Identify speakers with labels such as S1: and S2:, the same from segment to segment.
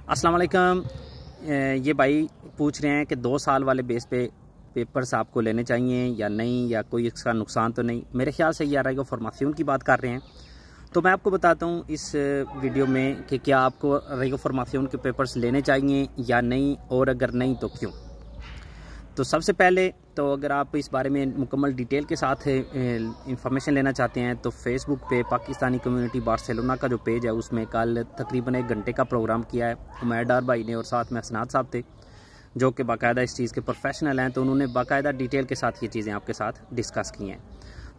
S1: अस्सलाम वालेकुम। ये भाई पूछ रहे हैं कि 2 साल वाले बेस पे पेपर्स आपको लेने चाहिए या नहीं, या कोई इसका नुकसान तो नहीं। मेरे ख्याल से ये आ रहा है कि फॉर्मेशन की बात कर रहे हैं। तो मैं आपको बताता हूँ इस वीडियो में कि क्या आपको रेगो फॉर्मेशन के पेपर्स लेने चाहिए या नहीं, और अगर नहीं तो क्यों। तो सबसे पहले तो अगर आप इस बारे में मुकम्मल डिटेल के साथ इंफॉर्मेशन लेना चाहते हैं तो फेसबुक पे पाकिस्तानी कम्युनिटी बार्सिलोना का जो पेज है उसमें कल तकरीबन 1 घंटे का प्रोग्राम किया है उमैर डार भाई ने, और साथ में हसनात साहब थे जो कि बाकायदा इस चीज़ के प्रोफेशनल हैं। तो उन्होंने बाकायदा डिटेल के साथ ये चीज़ें आपके साथ डिस्कस की हैं।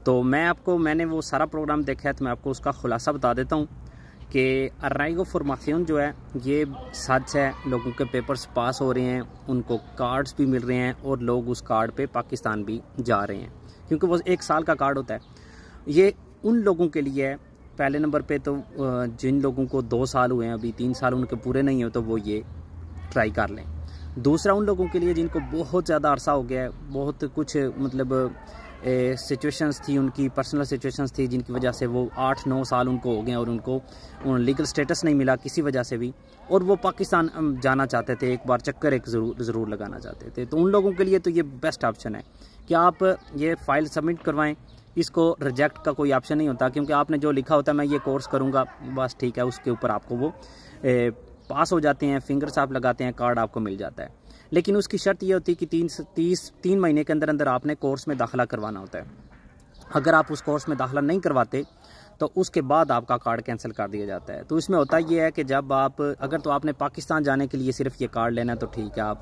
S1: तो मैंने वो सारा प्रोग्राम देखा है, तो मैं आपको उसका खुलासा बता देता हूँ कि अराइगो फॉर्मेशन जो है ये सच है। लोगों के पेपर्स पास हो रहे हैं, उनको कार्ड्स भी मिल रहे हैं, और लोग उस कार्ड पे पाकिस्तान भी जा रहे हैं, क्योंकि वो 1 साल का कार्ड होता है। ये उन लोगों के लिए है पहले नंबर पे, तो जिन लोगों को 2 साल हुए हैं, अभी 3 साल उनके पूरे नहीं हो तो वो ये ट्राई कर लें। दूसरा उन लोगों के लिए जिनको बहुत ज़्यादा अरसा हो गया है, बहुत कुछ मतलब सिचुएशंस थी, उनकी पर्सनल सिचुएशंस थी जिनकी वजह से वो 8-9 साल उनको हो गए और उनको लीगल स्टेटस नहीं मिला किसी वजह से भी, और वो पाकिस्तान जाना चाहते थे, एक बार चक्कर ज़रूर लगाना चाहते थे। तो उन लोगों के लिए तो ये बेस्ट ऑप्शन है कि आप ये फ़ाइल सबमिट करवाएं। इसको रिजेक्ट का कोई ऑप्शन नहीं होता, क्योंकि आपने जो लिखा होता है मैं ये कोर्स करूँगा बस ठीक है, उसके ऊपर आपको वो पास हो जाते हैं, फिंगर्स आप लगाते हैं, कार्ड आपको मिल जाता है। लेकिन उसकी शर्त ये होती है कि 3 महीने के अंदर अंदर आपने कोर्स में दाखिला करवाना होता है। अगर आप उस कोर्स में दाखिला नहीं करवाते तो उसके बाद आपका कार्ड कैंसिल कर दिया जाता है। तो इसमें होता ये है कि जब आप अगर तो आपने पाकिस्तान जाने के लिए सिर्फ ये कार्ड लेना है तो ठीक है, आप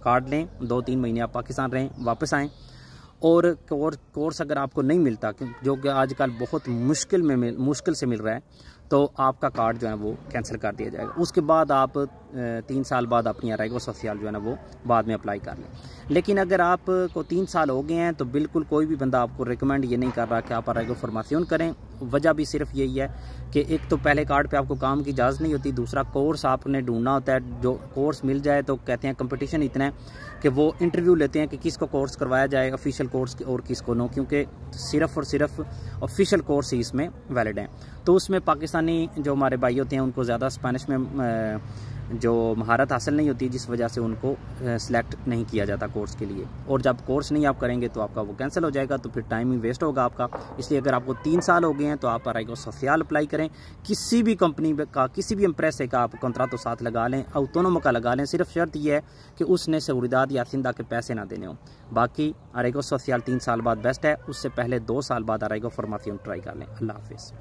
S1: कार्ड लें, 2-3 महीने आप पाकिस्तान रहें, वापस आएँ। और कोर्स अगर आपको नहीं मिलता, जो कि आजकल बहुत मुश्किल से मिल रहा है, तो आपका कार्ड जो है वो कैंसिल कर दिया जाएगा। उसके बाद आप 3 साल बाद अपनी अराइगो सोशल जो है ना वो बाद में अप्लाई कर लें। लेकिन अगर आपको 3 साल हो गए हैं तो बिल्कुल कोई भी बंदा आपको रिकमेंड ये नहीं कर रहा कि आप अराइगो फॉर्मेशन करें। वजह भी सिर्फ यही है कि एक तो पहले कार्ड पे आपको काम की इजाज़त नहीं होती, दूसरा कोर्स आपने ढूंढना होता है। जो कोर्स मिल जाए तो कहते हैं कंपटीशन इतना है कि वो इंटरव्यू लेते हैं कि किसको कोर्स करवाया जाए, ऑफिशियल कोर्स और किसको नो, क्योंकि सिर्फ और सिर्फ ऑफिशियल कोर्स ही इसमें वैलिड हैं। तो उसमें पाकिस्तानी जो हमारे भाई होते हैं उनको ज़्यादा स्पेनिश में जो महारत हासिल नहीं होती, जिस वजह से उनको सिलेक्ट नहीं किया जाता कोर्स के लिए। और जब कोर्स नहीं आप करेंगे तो आपका वो कैंसिल हो जाएगा, तो फिर टाइम ही वेस्ट होगा आपका। इसलिए अगर आपको 3 साल हो गए हैं तो आप अराइगो सोशल अप्लाई करें। किसी भी कंपनी का, किसी भी एम्प्रेस का आप कॉन्ट्रैक्ट तो साथ लगा लें, ऑटोनोमो का लगा लें। सिर्फ शर्त यह है कि उसने सहूलियात या सिंदा के पैसे ना देने हों। बाकी अराइगो सोशल 3 साल बाद बेस्ट है, उससे पहले 2 साल बाद अराइगो फॉर्मेशन ट्राई कर लें। अल्लाह हाफिज़।